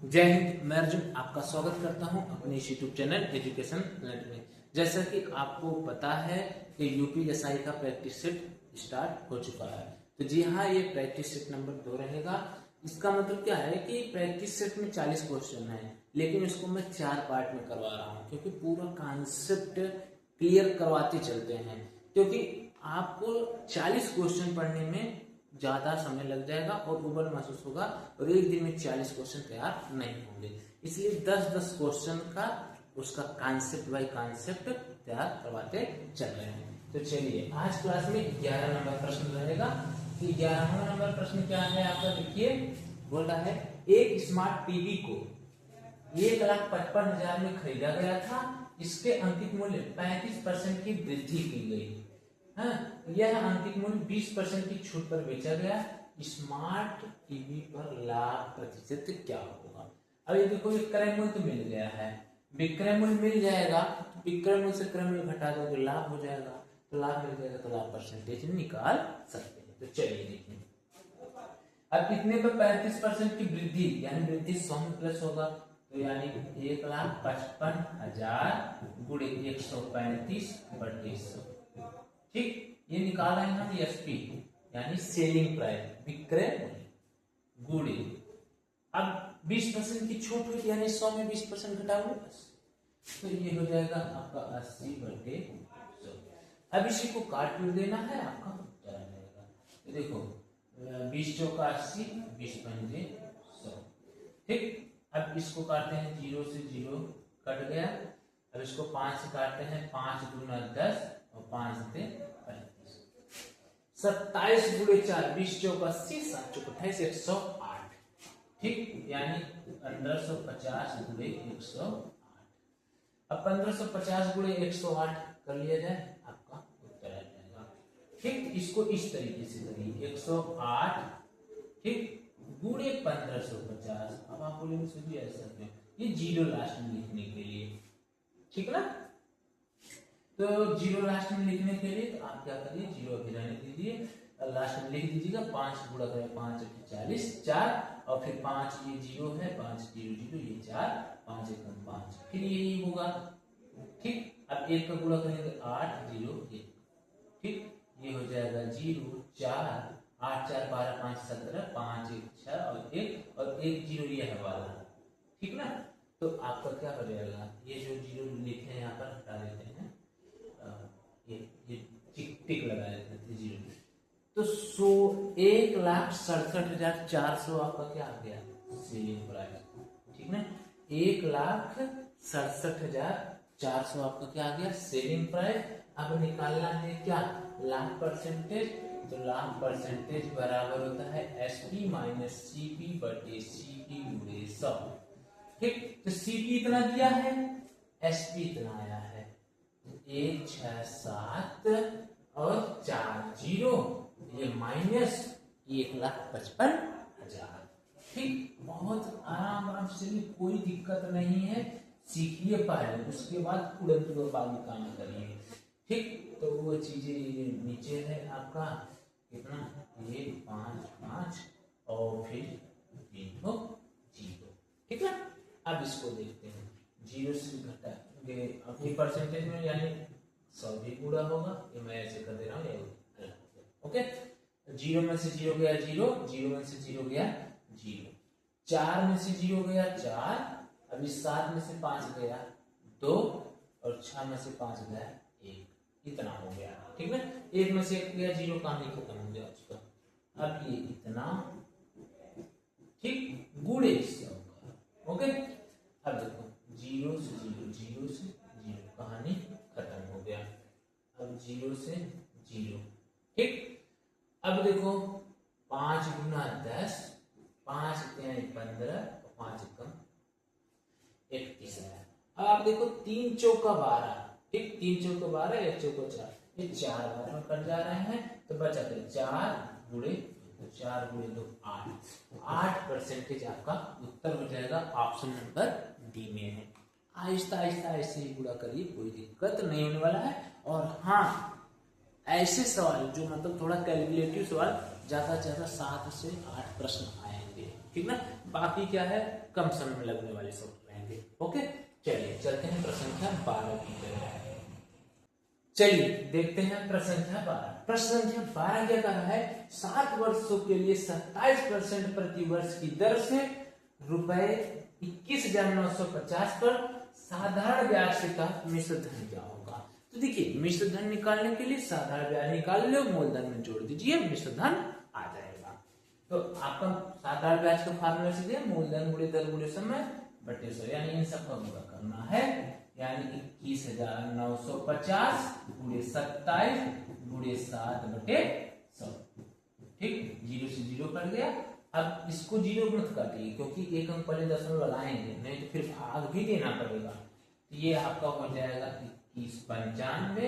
जय हिंद। मैं अर्जुन आपका स्वागत करता हूं अपने इस यूट्यूब चैनल एजुकेशन लर्न में। जैसा कि आपको पता है कि यूपीएसआई का प्रैक्टिस सेट स्टार्ट हो चुका है, तो जी हाँ, ये प्रैक्टिस सेट नंबर 2 रहेगा। इसका मतलब क्या है कि प्रैक्टिस सेट में 40 क्वेश्चन है, लेकिन इसको मैं 4 पार्ट में करवा रहा हूँ क्योंकि पूरा कॉन्सेप्ट क्लियर करवाते चलते हैं। क्योंकि आपको 40 क्वेश्चन पढ़ने में ज्यादा समय लग जाएगा और उबल महसूस होगा और एक दिन में 40 क्वेश्चन तैयार नहीं होंगे, इसलिए 10-10 क्वेश्चन का उसका कॉन्सेप्ट बाय कॉन्सेप्ट तैयार करवाते चल रहे हैं। तो चलिए, आज क्लास में 11 नंबर प्रश्न रहेगा। कि 11वां नंबर प्रश्न क्या है आपका, देखिए। बोल रहा है एक स्मार्ट टीवी को 1,55,000 में खरीदा गया था, इसके अंकित मूल्य 35% की वृद्धि की गई। हाँ, यह अंकित मूल्य 20% की छूट पर बेचा गया। स्मार्ट टीवी पर लाभ प्रतिशत क्या होगा। अब ये देखो, विक्रय मूल्य तो मिल गया है, विक्रय मूल्य मिल जाएगा, तो विक्रय मूल्य से क्रय मूल्य घटा दो तो लाभ हो जाएगा, तो लाभ मिल जाएगा, तो लाभ परसेंटेज निकाल सकते हैं। तो चलिए देखिए, अब कितने पर 35% की वृद्धि, यानी वृद्धि 100 में प्लस होगा, तो यानी 1,55,000 गुणे 135/100। ठीक, ये निकाला है हम एसपी यानी सेलिंग प्राइस, विक्रय मूल्य गुणे, अब 20% की छूट हुई यानी 100 में 20% घटाओ, तो ये हो जाएगा आपका 80/100। अब इसी को काट देना है, आपका उत्तर आ जाएगा। तो देखो 20 चौका 80, 20 पंजे 100। ठीक, अब इसको काटते हैं, 0 से 0 कट गया। अब इसको 5 से काटते हैं, 5 गुना 10 और 5 से 35, 27 गुणे 4, 20 चौका 80, 7 चौका 28, 108। ठीक, यानी 1550 गुणे 108। अब 1550 गुणे 108 कर लिया जाए, आपका उत्तर आ जाएगा। ठीक, इसको इस तरीके से करिए, 108 ठीक गुणे 1550। अब आप बोलेंगे सर जी ऐसा क्यों, ये जीरो लास्ट में लिखने के लिए, ठीक ना। तो जीरो लास्ट में लिखने के लिए तो आप क्या करिए, जीरो अभी रहने दीजिए, लास्ट में लिख दीजिएगा। 5 गुणा करें 5 40, 4 और फिर 5 ये जीरो है, 5 0 0 ये 4, 5 1 5, फिर यही होगा। ठीक, अब 1 का गुणा करेंगे 8 0 1, ठीक, ये हो जाएगा 0 4 8 4 12 5 17, 5 1 6 और 1 और 1 0 ये है वाला, ठीक ना। तो आपका क्या हो जाएगा, ये जो जीरो लिखे हैं यहाँ पर हटा देते हैं, ये टिक लगा देते हैं जीरो। तो 1,67,400 आपका क्या आ गया, सेलिंग प्राइस, ठीक ना। 1,67,400 आपका क्या आ गया, सेलिंग प्राइस। अब निकालना है क्या, लाभ परसेंटेज। तो लाभ परसेंटेज बराबर होता है एसपी माइनस सीपी बटे सीपी गुणे 100। ठीक, तो सीपी इतना दिया है, एसपी इतना आया है, 1 6 7 और 4 0, ये माइनस 1,55,000। ठीक, बहुत आराम से, कोई दिक्कत नहीं है, सीखिए पहले, उसके बाद तुरंत बाकी काम करिए। ठीक, तो वो चीजें नीचे है आपका कितना, ये 5 5 और फिर 0 0, ठीक है। अब इसको देखते हैं, 0 से घटा अपनी परसेंटेज में, यानी 100 भी पूरा होगा, ये मैं ऐसे कर दे रहा हूँ, ओके। 0 में से 0 गया 0, 0 में से 0 गया 0, 4 में से 0 गया 4, अभी 7 में से 5 गया 2 और 6 में से 5 गया 1, इतना हो गया, ठीक है। 1 में से 1 गया 0, कहानी खत्म हो गया उसका। अब ये इतना, ठीक, गुणे 100, ओके। अब देखो 0 से 0, 0 से 0, कहानी खत्म हो गया। अब 0 से 0, ठीक। अब देखो 5 गुना 10, 5 15 और 5 कम 31 है। अब आप देखो 3 चौका 12, ठीक, 3 चौका 12, 1 चौका 4, ये 4 बार में कट जा रहे हैं, तो बचा 4 गुणे 4 गुणे 2 8 परसेंटेज आपका उत्तर हो जाएगा। ऑप्शन नंबर डी में है। आहिस्ता आहिस्ता ऐसे ही पूरा करिए, कोई दिक्कत नहीं होने वाला है। और हाँ, ऐसे सवाल जो मतलब थोड़ा कैलकुलेटिव सवाल, ज्यादा से ज्यादा 7 से 8 प्रश्न आएंगे, ठीक ना। बाकी क्या है, कम समय में लगने वाले शब्द रहेंगे। ओके, चलिए चलते हैं प्रश्न संख्या 12 की तरफ। चलिए देखते हैं प्रश्न संख्या 12। प्रश्न संख्या 12 क्या कर रहा है, 7 वर्षों के लिए 27% प्रति वर्ष की दर से रुपए 21,950 पर साधारण ब्याज से का मिश्र धन क्या होगा। तो देखिए, मिश्र धन निकालने के लिए साधारण ब्याज निकाल लो, मूलधन में जोड़ दीजिए, मिश्र धन आ जाएगा। तो आपका साधारण ब्याज का फार्मूला सीधे मूलधन गुणे दर गुणे समय बटे 100, यानी इन सबका गुणा करना है, यानी 21,950 गुणे 27 गुणे 7 बटे 100। ठीक, 0 से 0 कट गया। अब इसको 0 मत काटिए, क्योंकि एक अंक पहले दशमलव लगाएंगे, नहीं तो फिर भाग भी देना पड़ेगा। तो ये आपका हो जाएगा 2195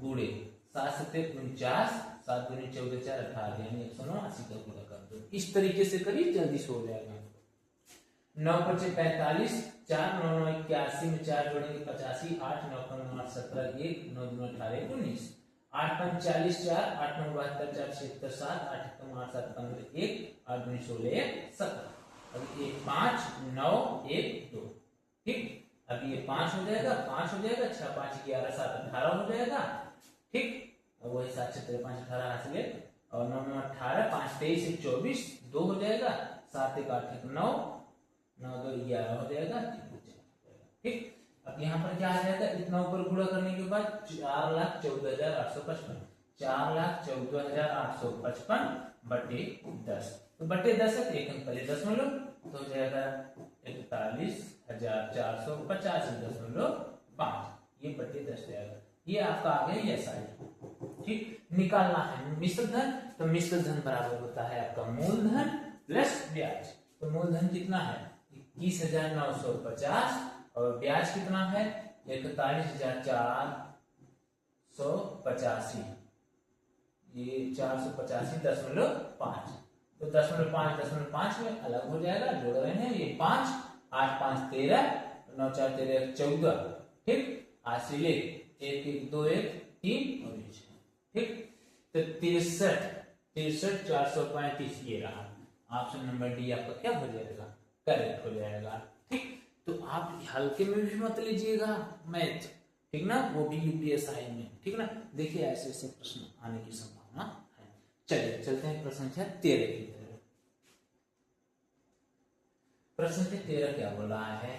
गुणे 7 सत्ते 49, 7 दूनी 14 4 18, यानी 189 का गुणा कर दो। इस तरीके से करिए, जल्दी से हो जाएगा। 9 बचे 45, 4 9 9 81 में 4 जोड़ेंगे 85, 8 9 9 8 17 1 9 2 18 19, 8 5 40 4 8 9 72 4 76 7 8 1 8 7 15 1 8 2 16 17। अब ये 5 9 1 2, ठीक। अब ये 5 हो जाएगा, 5 हो जाएगा, 6 5 11 7 18 हो जाएगा, ठीक। अब वही 7 6 5 18 हाथ ले, और 9 9 18, 5 23 24 2 हो जाएगा, 7 1 8 1 9 9 2 11 हो जाएगा, ठीक। अब यहाँ पर क्या आ जाएगा, इतना ऊपर गुणा करने के बाद 4,14,855, 4,14,855 बटे 10। तो बटे 10 है, एक अंक पहले दशमलव, तो हो जाएगा 41,450.5, ये बटे 10 जाएगा। ये आपका आ गया ये साइड, ठीक। निकालना है मिश्र धन, तो मिश्र धन बराबर होता है आपका मूलधन प्लस ब्याज। तो मूलधन कितना है 21,950 और ब्याज कितना है 41,485, ये 485.5। तो 0.5 में अलग हो जाएगा, जोड़ रहे हैं, ये 5 8 5 13 9 4 13 14, ठीक। आज से ले 1 1 2 1 3 और 1, ठीक। तो 63 435 ये रहा ऑप्शन नंबर डी आपका क्या हो जाएगा, करेक्ट हो जाएगा, ठीक। तो आप हल्के में भी मत लीजिएगा मैथ, ठीक ना, वो भी यूपीएसआई में, ठीक ना। देखिए ऐसे ऐसे प्रश्न आने की संभावना है। चलिए चलते हैं प्रश्न संख्या 13 की तरफ। प्रश्न संख्या 13 क्या बोल रहा है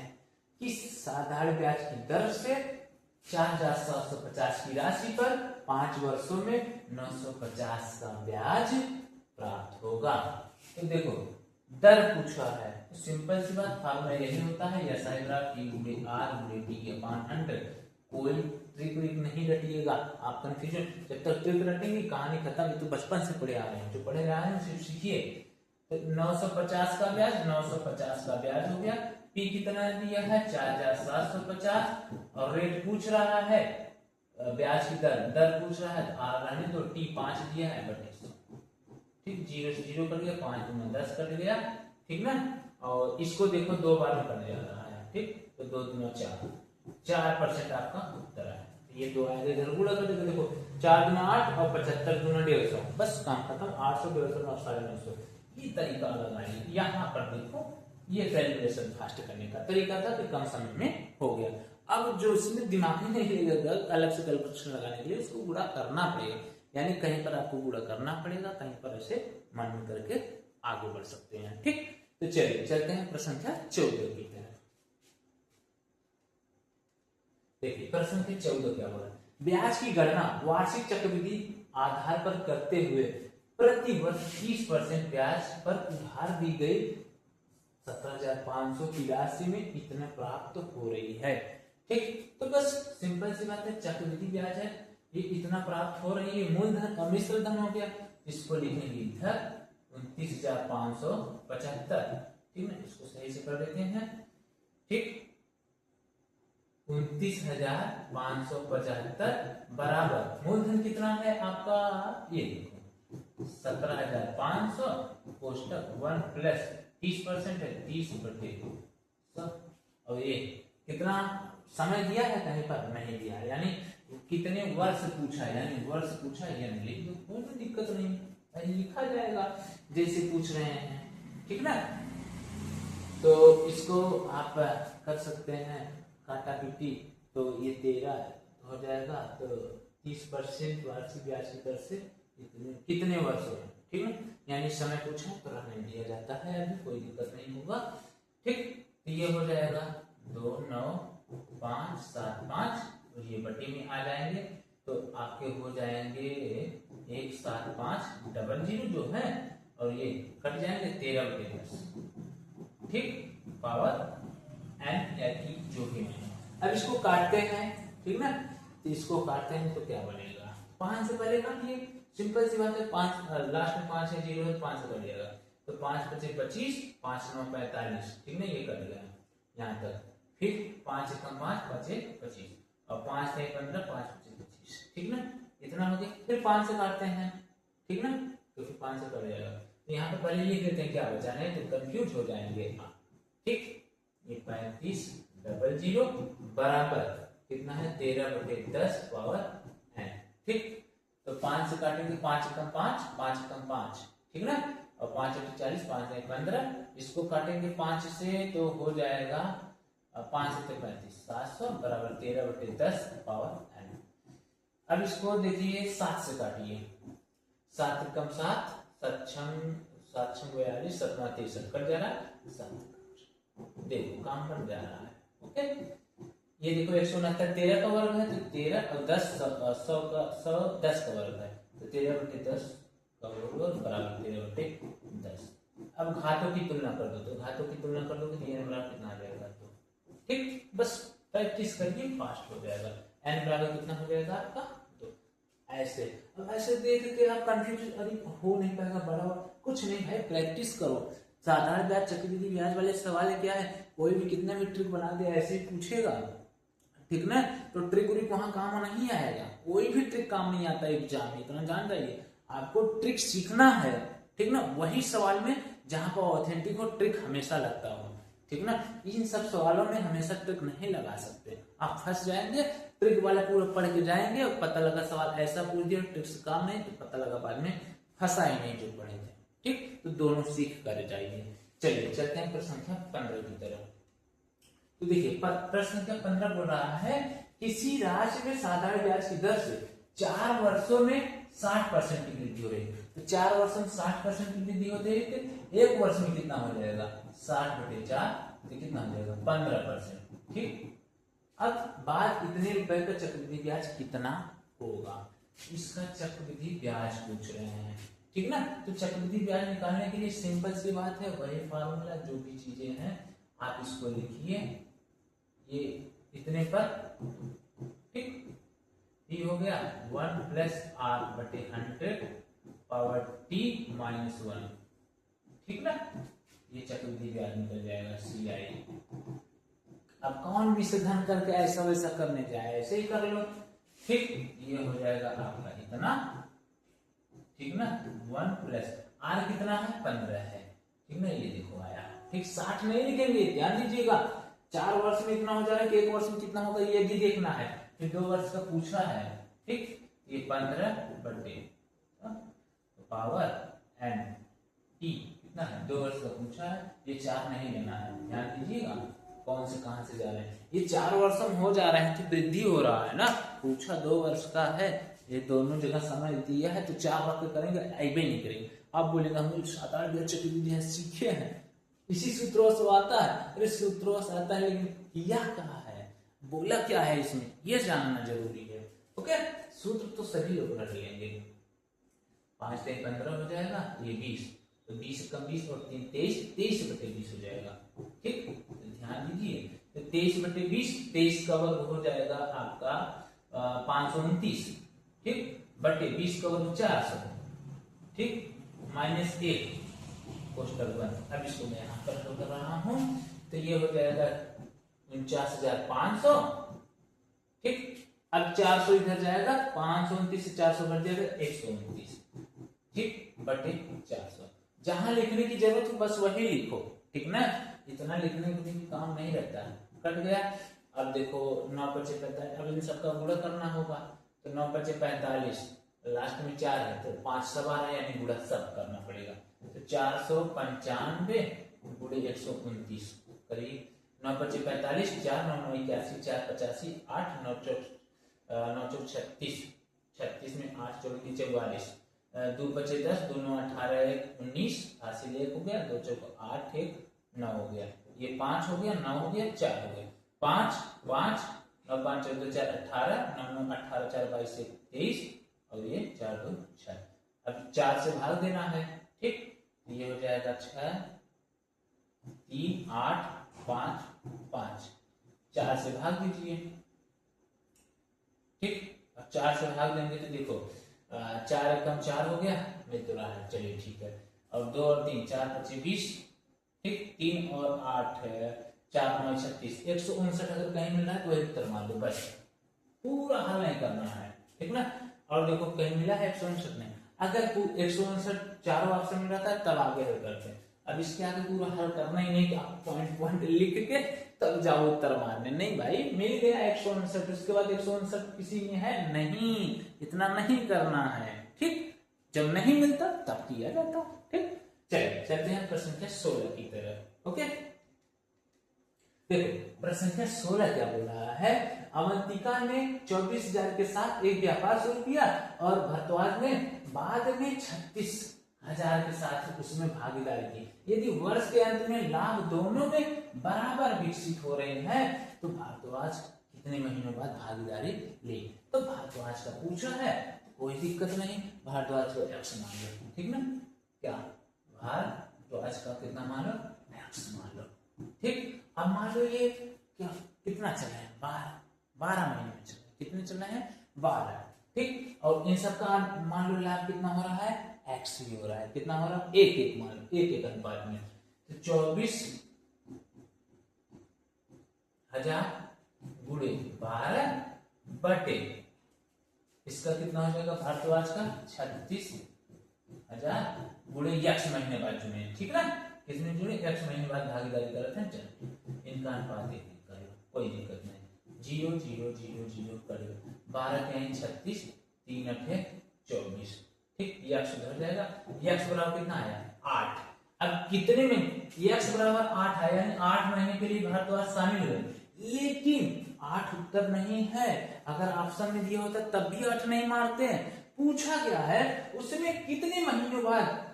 कि साधारण ब्याज की दर से 4,750 की राशि पर 5 वर्षों में 950 का ब्याज प्राप्त होगा। तो देखो दर पूछा है, तो सिंपल सी बात, फार्मूला यही होता है एसआई ग्राफ T गुणे R गुणे T/100। कोई ट्रिक विक नहीं रटिएगा आप, कंफ्यूजन जब तक ट्रिक रटेंगे कहानी खत्म। ये तो बचपन से पढ़े आ रहे हैं, जो पढ़े रहे हैं सिर्फ सीखिए। तो 950 का ब्याज, 950 का ब्याज हो गया। P कितना दिया है 4,750, और रेट पूछ रहा है, ब्याज की दर पूछ रहा है, R रहने तो T 5 दिया है बटे 100, ठीक। 0 से 0 कट गया, 5 दूना 10 कट गया, ठीक ना। और इसको देखो 2 बार में कट जा रहा है, ठीक। तो 2 दूना 4% आपका उत्तर है। ये 2 आएगा, इधर गुणा कर देते, देखो 4 दूना 8 और 75 दूना 150, बस काम खत्म। 800 150 और 950, ये तरीका लगाइए। यहाँ पर देखो ये कैलकुलेशन फास्ट करने का तरीका था, तो कम समय में हो गया। अब जो इसमें दिमाग में नहीं लगेगा अलग से कैलकुलेशन लगाने के लिए, उसको गुणा करना पड़ेगा, यानी कहीं पर आपको गुणा करना पड़ेगा, कहीं पर ऐसे मन में करके आगे बढ़ सकते हैं, ठीक। तो चलिए चलते हैं प्रश्न संख्या 14 की तरफ। देखिए प्रश्न संख्या 14 क्या बोला, ब्याज की गणना वार्षिक चक्रवृद्धि आधार पर करते हुए प्रति वर्ष 30% ब्याज पर उधार दी गई 17,500 की राशि में इतना प्राप्त हो रही है, ठीक। तो बस सिंपल सी बात है, चक्रवृद्धि ब्याज है, ये इतना प्राप्त हो रही है। मूलधन और मिश्र धन हो गया, इसको लिखेंगे इधर 29,575, ठीक ना। इसको सही से कर देते हैं, ठीक। 29,575 बराबर मूलधन कितना है आपका, ये देखो 17,500 कोष्टक 1 प्लस 30% है 30 बटे 100। और ये कितना समय दिया है, कहीं पर नहीं दिया है, यानी कितने वर्ष पूछा है, यानी वर्ष पूछा है, यानी लिख दो, कोई दिक्कत नहीं, लिखा जाएगा जैसे पूछ रहे हैं, ठीक ना। तो इसको आप कर सकते हैं काटा पीटी, तो ये 13 हो जाएगा। तो 30% वार्षिक ब्याज की दर से कितने वर्षों में, ठीक है, यानी समय पूछा तो रहने दिया जाता है, अभी कोई दिक्कत नहीं होगा। ठीक, तो ये हो जाएगा 2 9 5 7 5 और ये बट्टी में आ जाएंगे, तो आपके हो जाएंगे 1 7 5 00 जो है, और ये कट जाएंगे 13/10, ठीक, पावर n या की जो भी है। अब इसको काटते हैं, ठीक ना, तो इसको काटते हैं तो क्या बनेगा, 5 से पहले काटिए, सिंपल सी बात है, 5 लास्ट में 5 है, 0 है, 5 से कटिएगा, तो 5 × 5 = 25, 5 × 9 = 45, ठीक ना, ये कट गया यहाँ तक। फिर 5 × 5 = 25 और 5 × 1 = 15, 5 × 5 = 25, ठीक ना, इतना हो गया। फिर 5 से काटते हैं, ठीक ना, तो फिर 5 से कट जाएगा। तो यहाँ पे पहले लिख देते हैं क्या बचा है, तो कंफ्यूज हो जाएंगे, ठीक। ये 3500 बराबर कितना है, 13/10 पावर n, ठीक। तो 5 से काटेंगे, 5 × 5 5 × 5, ठीक ना, और 5 × 40, 5 × 1 = 15, इसको काटेंगे 5 से तो हो जाएगा 5 × 35 700 बराबर 13/10 पावर n। अब इसको देखिए 7 से काटिए, 7 × 7 7 7 42 7 63 कट जा रहा है, 7 देखो काम बन जा रहा है, ओके। ये देखो 169 13 का वर्ग है, तो 13 और 10 100 का 100 10 का वर्ग है, तो 13/10 का वर्ग बराबर 13/10। अब घातों की तुलना कर दो, तो घातों की तुलना कर दोगे तो n बराबर कितना आ जाएगा, तो ठीक, बस प्रैक्टिस करिए, फास्ट हो जाएगा। n बराबर कितना हो जाएगा आपका, तो ऐसे। अब ऐसे देख के आप कंफ्यूज अरे हो नहीं पाएगा, बड़ा कुछ नहीं भाई, प्रैक्टिस करो। साधारण ब्याज चक्रवृद्धि ब्याज वाले सवाल क्या है, कोई भी कितने भी ट्रिक बना दे ऐसे ही पूछेगा, ठीक ना, तो ट्रिक व्रिक वहां काम नहीं आएगा, कोई भी ट्रिक काम नहीं आता एग्जाम में, इतना जान जाइए। आपको ट्रिक सीखना है, ठीक ना, वही सवाल में जहां पर ऑथेंटिक हो ट्रिक हमेशा लगता हो, ठीक ना। इन सब सवालों में हमेशा ट्रिक नहीं लगा सकते, आप फंस जाएंगे। ट्रिक वाला पूरा पढ़ के जाएंगे और पता लगा सवाल ऐसा पूछ दिया, ट्रिक से काम नहीं, तो पता लगा बाद में फंसा ही नहीं जो पढ़े थे, ठीक। तो दोनों सीख कर जाइए। चलिए चलते हैं प्रश्न संख्या 15 की तरफ। तो देखिए प्रश्न संख्या 15 बोल रहा है, किसी राशि में साधारण ब्याज की दर से 4 वर्षों में 60% की वृद्धि हो रही है। तो 4 वर्षों में 60% की वृद्धि हो रही है, तो एक वर्ष में कितना हो जाएगा, 60/4, तो कितना हो जाएगा 15%, ठीक। अब बात इतने रुपए का चक्रवृद्धि ब्याज कितना होगा, इसका चक्रवृद्धि ब्याज पूछ रहे हैं, ठीक ना। तो चक्रवृद्धि ब्याज निकालने के लिए सिंपल सी बात है, वही फार्मूला, जो भी चीजें हैं आप इसको लिखिए, ये इतने पर, ठीक, ये हो गया 1 + r/100 पावर t - 1, ठीक ना, ये चक्रवृद्धि ब्याज निकल जाएगा CI। अब कौन भी सिद्धांत करके ऐसा वैसा करने जाए, ऐसे ही कर लो, ठीक। ये हो जाएगा आपका इतना, ठीक ना, 1 + r कितना है 15 है, ठीक ना, ये देखो आया, ठीक। 60 नहीं लिखेंगे, ध्यान दीजिएगा, 4 वर्ष में इतना हो जाएगा कि 1 वर्ष में कितना होगा ये भी देखना है, फिर 2 वर्ष का पूछा है, ठीक। ये 15/, पावर n t कितना है, 2 वर्ष का पूछा है, ये 4 नहीं लेना है, ध्यान दीजिएगा कौन से कहां से जा रहे हैं, ये 4 वर्षों में हो जा रहे हैं, तो वृद्धि हो रहा है ना, पूछा 2 वर्ष का है, ये दोनों जगह समय दिया है, तो 4 वर्ष करेंगे, ऐबे नहीं करेंगे। आप बोलेगा हम 7-8 ब्याज चक्रवृद्धि है सीखे हैं, इसी सूत्रों से आता है, अरे सूत्रों से आता है, लेकिन किया क्या है, बोला क्या है इसमें, ये जानना जरूरी है, ओके। सूत्र तो सभी लोग रख लेंगे, 5 × 15 हो जाएगा, ये 20, तो 20 कम 20 और 3 23, 23/20 हो जाएगा, ठीक। तो ध्यान दीजिए, तो 23/20, 23 का वर्ग हो जाएगा आपका 529, ठीक, बटे 20 का वर्ग 400, ठीक, -1 कोष्टक बंद। अब इसको मैं यहाँ पर कर रहा हूं, तो ये हो जाएगा 49,500, ठीक। अब 400 इधर जाएगा, 529 से 400 बढ़ जाएगा 129, ठीक, बटे 400। जहां लिखने की जरूरत हो बस वही लिखो, ठीक ना, इतना लिखने के लिए काम नहीं रहता है, कट गया। अब देखो 9 × 5 = 45, अब इन सबका गुणा करना होगा, तो 9 × 5 = 45, लास्ट में 4 है, तो 5 सवार है, यानी गुणा सब करना पड़ेगा, तो 495 गुड़े 129 करीब 9 × 5 = 45, 4 9 9 81, 4 85, 8 9 4 36, 36 में 8 4 44, 2 बचे 10, 2 9 18 1 19, हासिल 1 हो गया, 2 4 8 1 9 हो गया, ये 5 हो गया, 9 हो गया, 4 हो गया, 5 5 9 5 14 4 18, 9 9 18 4 22 23, और ये 4 2 6। अब 4 से भाग देना है, ठीक, ये हो जाएगा 6 3 8 5 5, 4 से भाग दीजिए, ठीक। अब 4 से भाग देंगे तो देखो 4 कम 4 हो गया, मिल तो रहा है, चलिए ठीक है। और 2 और 3 4 25 20, ठीक, 3 और 8 है 4 9 36, 159 अगर कहीं मिल रहा है तो वही उत्तर मान लो, बस पूरा हल नहीं करना है, ठीक ना। और देखो कहीं मिला है 159 नहीं, अगर 159 चारों ऑप्शन में रहता है तब आगे हल करते हैं। अब इसके आगे पूरा हल करना ही नहीं कि आप पॉइंट पॉइंट लिख के तब जाओ उत्तर मारने, नहीं भाई, मिल गया 159, उसके बाद 159 किसी में है नहीं, इतना नहीं करना है, ठीक। जब नहीं मिलता तब किया जाता, ठीक। चलिए चलते हैं प्रश्न संख्या 16 की तरफ। ओके, देखो प्रश्न संख्या 16 क्या बोल रहा है, अवंतिका ने 24,000 के साथ एक व्यापार शुरू किया और भारद्वाज ने बाद में 36,000 के साथ उसमें भागीदारी की। यदि वर्ष के अंत में लाभ दोनों में बराबर विकसित हो रहे हैं तो भारद्वाज कितने महीनों बाद भागीदारी ले। तो भारद्वाज का पूछा है, कोई दिक्कत नहीं, भारद्वाज को एक्स मान लो, ठीक ना। क्या भारद्वाज का कितना मान लो, एक्स मान लो, ठीक। अब मान लो ये क्या कितना चला है, 12 महीने में चला, कितने चला है 12, ठीक। और इन सब का मान लो लाभ कितना हो रहा है, एक्स भी हो रहा है, कितना हो रहा है, 1 1 मान लो, 1 1 अनुपात में, तो 24,000 गुणे 12 बटे इसका कितना हो जाएगा भारद्वाज का 36,000 गुणे x महीने बाद जुड़े, ठीक ना। किसने जुड़े, x महीने बाद भागीदारी करते हैं, चल इनका अनुपात करेगा, कोई दिक्कत नहीं, 0 0 0 0 करेगा, 12 के 36, 3 8 24, ठीक, ये x उधर जाएगा, x बराबर कितना आया 8। अब कितने में x बराबर 8 आया, यानी 8 महीने के लिए भारद्वाज शामिल हुए, लेकिन 8 उत्तर नहीं है। अगर ऑप्शन में दिया होता तब भी 8 नहीं मारते हैं, पूछा क्या है उसमें कितने महीनों बाद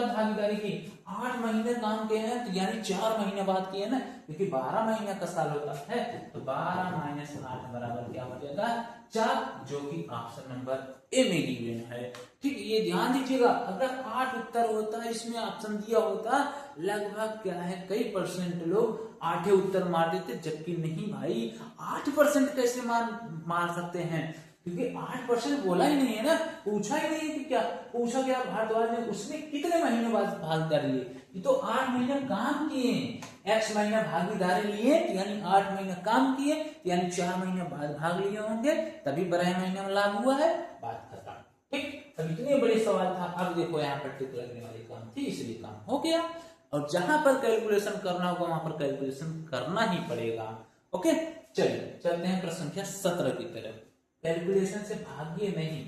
भागीदारी की, 8 महीने काम किए हैं, तो यानी 4 महीने बाद किए ना, क्योंकि 12 महीने का साल होता है, तो 12 - 8 बराबर क्या हो जाएगा 4, जो कि ऑप्शन नंबर ए में गिवन है, ठीक। ये ध्यान दीजिएगा, अगर 8 उत्तर होता है इसमें ऑप्शन दिया होता, लगभग क्या है कई परसेंट लोग 8 उत्तर मार देते, जबकि नहीं भाई, 8% कैसे मार सकते हैं, क्योंकि 8% बोला ही नहीं है ना, पूछा ही नहीं है कि क्या पूछा गया, भारद्वाज ने उसने कितने महीनों बाद भागीदारी ली, ये तो 8 महीने काम किए, x महीना भागीदारी लिए यानी 8 महीने काम किए, यानी 4 महीने बाद भाग लिए होंगे, तभी 12 महीने में लाभ हुआ है, बात खत्म, ठीक। अब इतने बड़े सवाल था, अब देखो यहाँ पर टिक लगने वाली काम थी, इसलिए काम हो गया, और जहां पर कैलकुलेशन करना होगा वहां पर कैलकुलेशन करना ही पड़ेगा। ओके, चलिए चलते हैं प्रश्न संख्या 17 की तरफ। कैलकुलेशन से भागिए नहीं।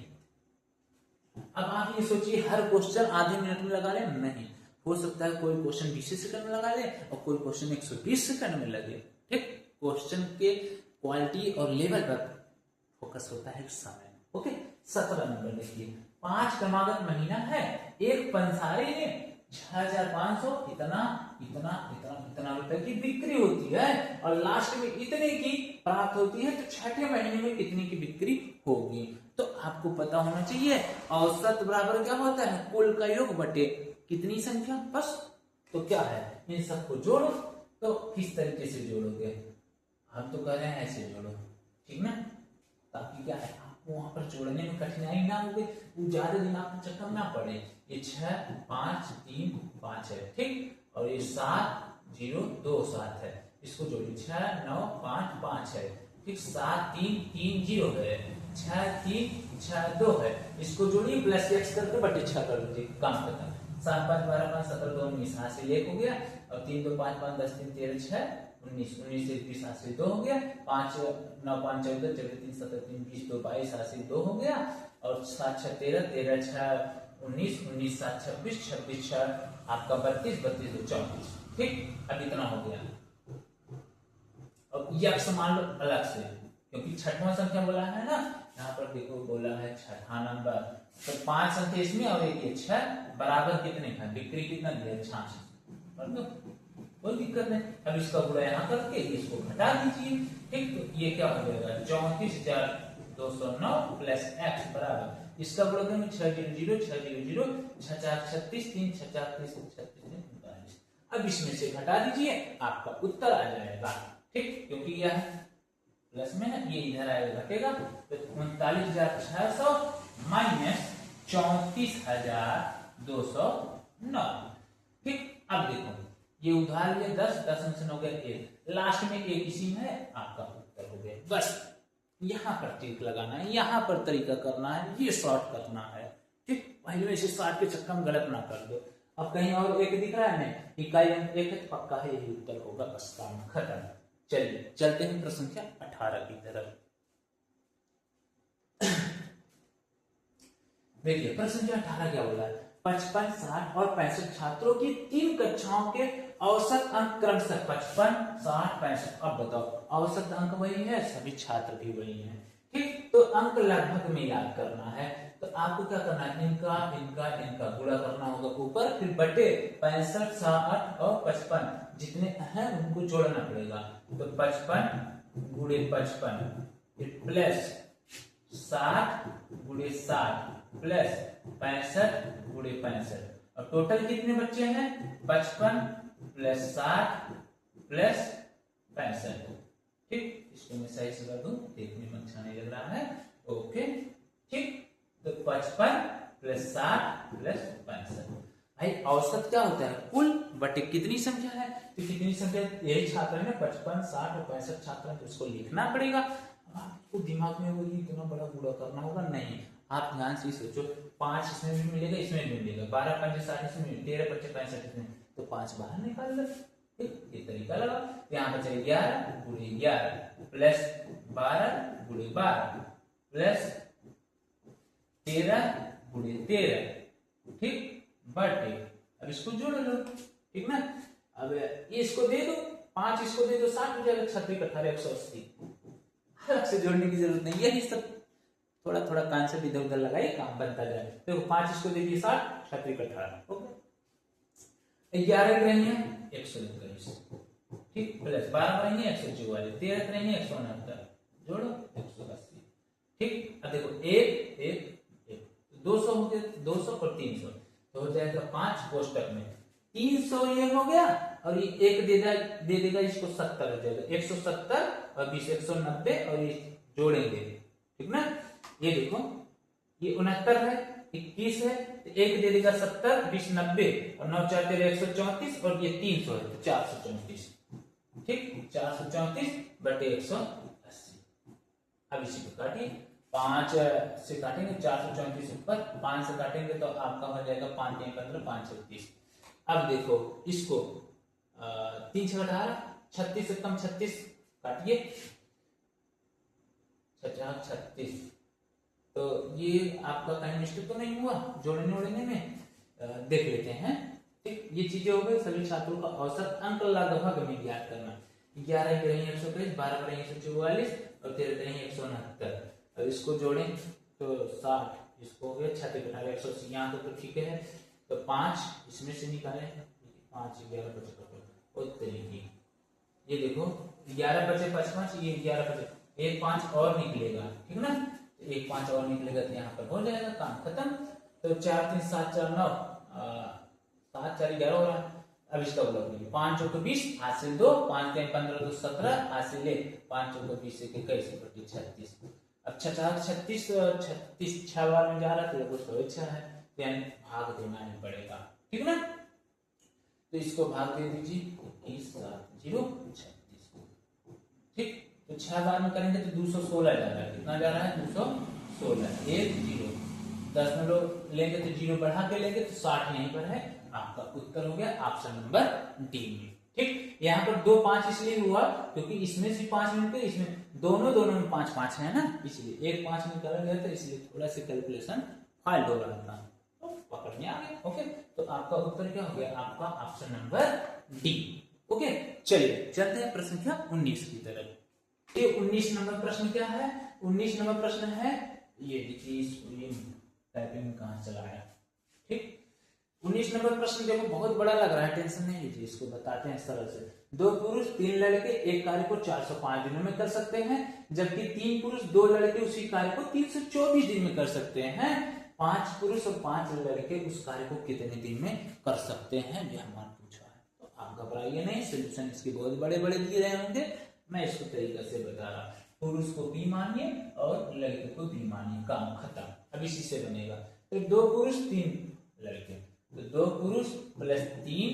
अब आप ये सोचिए हर क्वेश्चन आधे मिनट में लगा ले, नहीं, हो सकता है कोई क्वेश्चन 20 सेकंड में लगा ले और कोई क्वेश्चन 120 सेकंड में लगे, ठीक। क्वेश्चन के क्वालिटी और लेवल पर फोकस होता है समय। ओके, 17 नंबर देखिए, 5 क्रमागत महीना है, एक पंसारी ने 6,500 इतना रुपए की बिक्री होती है और लास्ट में इतने की प्राप्त होती है, तो छठे महीने में कितने की बिक्री होगी। तो आपको पता होना चाहिए औसत बराबर क्या होता है, कुल का योग बटे कितनी संख्या, बस। तो क्या है, इन सबको जोड़ो। तो किस तरीके से जोड़ोगे, हम तो कह रहे हैं ऐसे जोड़ो, ठीक ना, ताकि क्या है आपको वहां पर जोड़ने में कठिनाई ना हो, ज्यादा दिन आपको चक्कर ना पड़े। ये 6 5 3 5 है, ठीक, और ये 7 0 2 7 है, इसको जोड़िए, 6 9 5 5 है, ठीक, 7 3 3 0 है, 6 3 6 2 है, इसको जोड़िए प्लस x करके बटे 6 कर दीजिए, काम खत्म। 7 5 12 5 17 2 19 हासिल 1 हो गया, और 3 2 5 5 10 3 13 6 19 19 से 20 हासिल 2 हो गया, 5 9 5 14 14 3 17 3 20 2 22 हासिल 2 हो गया, और 7 6 13 13 6 19 19 7 26 26 6 आपका 32, 32 दो 34। ठीक, अब इतना हो गया। अब ये अक्स मान लो अलग से, क्योंकि छठवां संख्या बोला है ना, यहाँ पर देखो बोला है छठा नंबर, तो 5 संख्या इसमें और एक ये 6 बराबर कितने का, बिक्री कितना दिया 66, कोई दिक्कत नहीं। अब इसका गुणा यहाँ करके इसको घटा दीजिए। ठीक, तो ये क्या हो जाएगा 34,209 प्लस x बराबर, इसका गुणा करेंगे 600 600 6 4 36 3 6 4 30 36 39। अब इसमें से घटा दीजिए, आपका उत्तर आ जाएगा। ठीक, क्योंकि यह प्लस में है, ये इधर आएगा घटेगा, तो 39,600 माइनस 34,209। ठीक, अब देखो ये उधार लिया 10, 10 में से 9 गया 1, लास्ट में एक इसी में आपका उत्तर हो गया। बस यहाँ पर टिक लगाना है, यहाँ पर तरीका करना है, ये शॉर्ट करना है। ठीक, पहले वैसे शॉर्ट के चक्कर में गलत ना कर दो। अब कहीं और एक दिख रहा है नहीं, इकाई अंक एक है, पक्का है यही उत्तर होगा, बस काम खत्म। चलिए चलते हैं प्रश्न संख्या 18 की तरफ। देखिए प्रश्न संख्या 18 क्या बोला है, 55, 60 और 65 छात्रों की 3 कक्षाओं के औसत अंक क्रमशः 55, 60, 65। अब बताओ औसत अंक वही है, सभी छात्र भी वही हैं। ठीक, तो अंक लगभग में याद करना है, तो आपको क्या करना है, इनका इनका इनका गुणा करना होगा ऊपर, फिर बटे 65, 60 और 55 जितने हैं उनको जोड़ना पड़ेगा। तो 55 गुणे 55 फिर प्लस 60 गुणे 60 प्लस 65 गुणे 65, और टोटल कितने बच्चे हैं 55 प्लस 60 प्लस 65। ठीक, इसको मैं सही से कर दूं, देखने में अच्छा नहीं लग रहा है। ओके, ठीक, तो 55 प्लस 60 प्लस 65। भाई औसत क्या होता है, कुल बटे कितनी संख्या है, तो कितनी संख्या यही छात्र है 55, 60 और 65 छात्र हैं, तो इसको लिखना पड़ेगा। आपको दिमाग में वो इतना बड़ा गुणा करना होगा नहीं, आप ध्यान से सोचो, 5 इसमें भी मिलेगा, इसमें भी मिलेगा, 12 5 60 इसमें, 13 5 65 इसमें, तो 5 बाहर निकाल लो। ठीक, ये तरीका लगा। यहाँ पर चलिए 11 गुणे 11 प्लस 12 गुणे 12 प्लस 13 गुणे 13। ठीक, बटे अब इसको जोड़ लो। ठीक ना, अब ये इसको दे दो 5, इसको दे दो 60 हो जाएगा, 36 18 180। अलग से जोड़ने की जरूरत नहीं, यही सब थोड़ा थोड़ा कॉन्सेप्ट इधर उधर लगाइए, काम बनता जाए। देखो 5 इसको दे दिए 60, 36 18 हो गया। 11 रहेंगे 121, ठीक, प्लस 12 रहेंगे 144, 13 रहेंगे 169, जोड़ो 180। ठीक, अब देखो 1 1 200 हो गया, 200 और 300 तो हो जाएगा 5 कोष्टक में 300 ये हो गया, और ये एक दे देगा इसको 70 हो जाएगा, 170 और 20 190, और ये जोड़ेंगे। ठीक ना, ये देखो ये 69 है, 21 है, तो एक दे देगा 70, 20 90 और 9 4 13 134, और ये 300 है तो 434। ठीक, 434 बटे 180। अब इसी को काटिए, 5 से काटेंगे 434 ऊपर, 5 से काटेंगे तो आपका हो जाएगा 5 15 5 36। अब देखो इसको 3 6 18, 36 से कम 36 काटिए, 36। तो ये आपका कहीं मिस्टेक तो नहीं हुआ जोड़ने वोड़ने में, देख लेते हैं। ठीक, ये चीजें हो गई। सभी छात्रों का औसत अंक लगभग में ज्ञात करना। 11 के रहेंगे 123, 12 के रहेंगे 144 और 13 के रहेंगे 169। अब इसको जोड़ें तो 60, इसको हो गया 36 18 180, यहाँ तो ठीक है। तो 5 इसमें से निकाले, 5 11 55 और तरीके, ये देखो 11 बचे 55, ये 11 बचे, एक 5 और निकलेगा। ठीक ना, एक 5 और निकलेगा तो यहाँ पर हो जाएगा, काम खत्म। तो 4 3 7 4 9 7 4 11 हो रहा है। अब इसका बोला 5 चौको 20 हासिल 2, 5 3 15 2 17 हासिल 1, 5 चौको 20 से 21 बटे 36। अब 36 36 6 बार में जा रहा है, तो कुछ तो अच्छा है, यानी भाग देना ही पड़ेगा। ठीक ना, तो इसको भाग दे दीजिए 21 7 0 36। ठीक, तो 6 बार में करेंगे तो 216 जा रहा है, कितना जा रहा है 216, 1 0 10 में लोग लेंगे तो 0 बढ़ा के लेंगे तो 60 यहीं पर है, आपका उत्तर हो गया ऑप्शन नंबर डी में। ठीक, यहाँ पर 2 5 इसलिए हुआ क्योंकि इसमें से 5 मिलते, इसमें दोनों में 5 5 है ना, इसलिए एक 5 निकाला गया था, इसलिए थोड़ा सा कैलकुलेशन फाल्ट हो रहा था। पकड़ में आ गया। ओके, तो आपका उत्तर क्या हो गया? आपका ऑप्शन नंबर डी। ओके, चलिए चलते हैं प्रश्न संख्या 19 की तरफ। ये 19 नंबर प्रश्न क्या है? 19 नंबर प्रश्न है, ये देखिए इसको टाइपिंग कहाँ चला आया। ठीक, 19 नंबर प्रश्न देखो बहुत बड़ा लग रहा है, टेंशन नहीं लीजिए, इसको बताते हैं सरल से। 2 पुरुष 3 लड़के एक कार्य को 405 दिनों में कर सकते हैं, जबकि 3 पुरुष 2 लड़के उसी कार्य को 324 दिन में कर सकते हैं। 5 पुरुष और 5 लड़के उस कार्य को कितने दिन में कर सकते हैं, यह हमारा पूछा है। तो आप घबराइए नहीं, सोल्यूशन इसके बहुत बड़े बड़े दिए रहे होंगे, मैं इसको तरीका से बता रहा हूँ। पुरुष को पी मानिए और लड़के को बी मानिए, काम खत्म। अब इसी से बनेगा, तो 2 पुरुष 3 लड़के, तो 2 पुरुष प्लस 3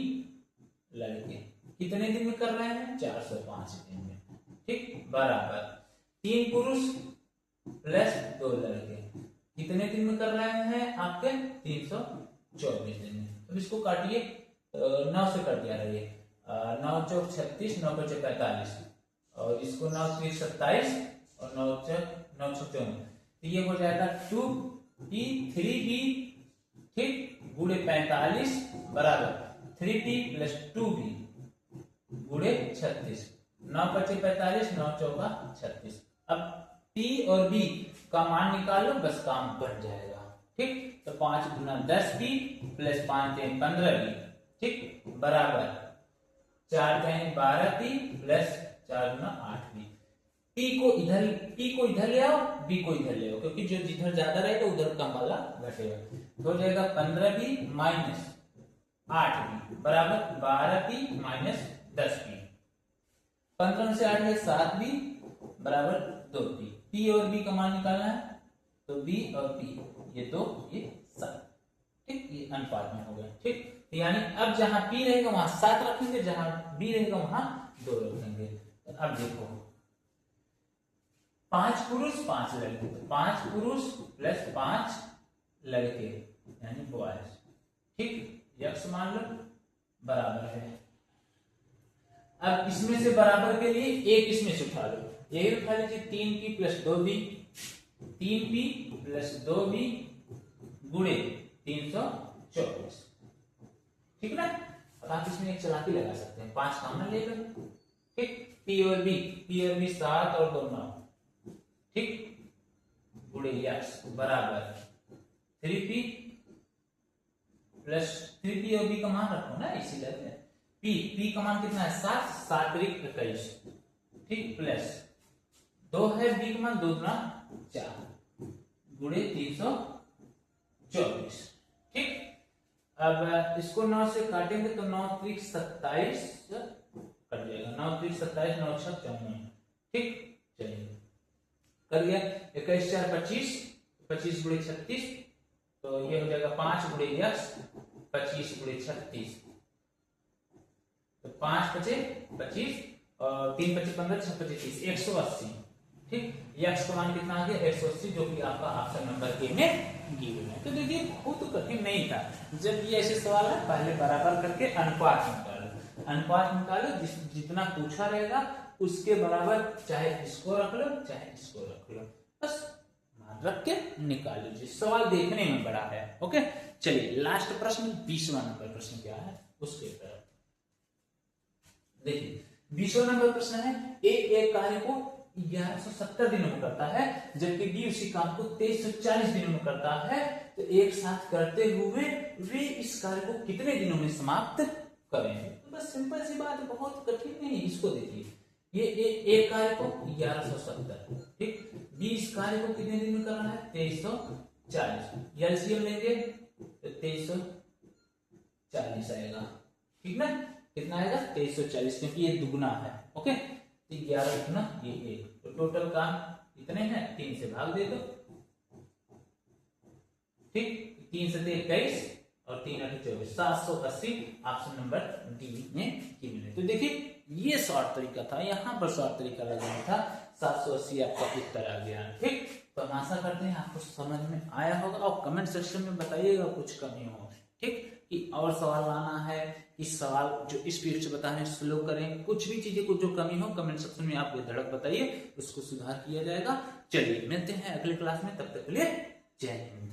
लड़के कितने दिन में कर रहे हैं? 405 दिन में। ठीक, बराबर 3 पुरुष प्लस 2 लड़के कितने दिन में कर रहे हैं? आपके 324 दिन में। अब इसको काटिए, 9 से कट दिया रहिए, 9 चौक 36, 9 बचे 45, और इसको 9 3 27 और 9 चौक 9 छक 54, तो ये हो जाएगा 2p 3p, ठीक, गुणे 45 बराबर 3p प्लस 2p गुणे 36, 9 बचे 45, 9 चौका 36। अब p और b का मान निकालो, बस काम बन जाएगा। ठीक, तो 5 गुना 10p प्लस 5 15p, ठीक, बराबर 4 12p प्लस 4 गुना 8p। p को इधर ले आओ, b को इधर ले आओ, क्योंकि जो जिधर ज्यादा रहेगा उधर कम वाला घटेगा। तो हो जाएगा 15p माइनस 8p बराबर 12p माइनस 10p। 15 से 8 है 7p बराबर 2p। p और b का मान निकालना है, तो b और p ये 2 ये 7, ठीक, ये अनुपात में हो गया। ठीक, यानी अब जहां p रहेगा वहां 7 रखेंगे, जहां b रहेगा वहां 2 रखेंगे। अब देखो 5 पुरुष 5 लड़के, 5 पुरुष प्लस 5 लड़के यानी बॉयज, ठीक, यक्स मान लो बराबर है। अब इसमें से बराबर के लिए एक इसमें से उठा लो, यही उठा लीजिए 3p plus 2b, 3p plus 2b गुणे 324, ठीक ना। अब आप इसमें एक चालाकी लगा सकते हैं, 5 कॉमन ले लो, ठीक, p और b 7 और 2 9, ठीक, गुणे यक्स बराबर 3p प्लस 3p और b का मान रखो ना, इसीलिए p का मान कितना है 7, 7 21, ठीक, प्लस 2 है b का मान 2 गुना 4 गुणे 324, ठीक। अब इसको 9 से काटेंगे तो 9 3 27 कट जाएगा, 9 3 27, 9 6 54, ठीक, चलिए कर गया। 21 4 25, 25 गुणे 36, तो ये हो जाएगा 5 गुणे यक्स 25 गुणे 36, तो 5 बचे 25 और 3 बचे 15, 6 बचे 30, 180, ठीक। यक्स का मान कितना आ गया 180, जो कि आपका ऑप्शन नंबर के में गिवन है। तो देखिए बहुत कठिन नहीं था, जब ये ऐसे सवाल है पहले बराबर करके अनुपात निकालो, जितना पूछा रहेगा उसके बराबर, चाहे इसको रख लो चाहे इसको रख लो, बस मान रख के निकाल लीजिए, सवाल देखने में बड़ा है। ओके, चलिए लास्ट प्रश्न 20वां नंबर प्रश्न क्या है उसके तरफ देखिए। 20वां नंबर प्रश्न है, एक कार्य को 1170 दिनों में करता है, जबकि बी उसी काम को 2340 दिनों में करता है, तो एक साथ करते हुए वे इस कार्य को कितने दिनों में समाप्त करेंगे। तो बस सिंपल सी बात है, बहुत कठिन नहीं। इसको देखिए, ये एक कार्य को 1170, ठीक, बी इस कार्य को कितने दिन में करना है 2340, एलसीएम लेंगे तो 2340 आएगा, ठीक ना। कितना आएगा 2340, क्योंकि ये दुगुना है। ओके, 11 गुना ये 1, तो टोटल काम कितने हैं 3 से भाग दे दो, ठीक, 3 से 21 और 3 8 24, 780 ऑप्शन नंबर डी में गिवन। तो देखिए ये शॉर्ट तरीका था, यहाँ पर शॉर्ट तरीका लगाना था, 780 आपका उत्तर आ गया, ठीक। तो हम आशा करते हैं आपको समझ में आया होगा, और कमेंट सेक्शन में बताइएगा कुछ कमी हो, ठीक, कि और सवाल लाना है, इस सवाल जो इस स्पीड से बता रहे हैं स्लो करें, कुछ भी चीजें को जो कमी हो कमेंट सेक्शन में आप धड़क बताइए, उसको सुधार किया जाएगा। चलिए मिलते हैं अगले क्लास में, तब तक के लिए जय हिंद।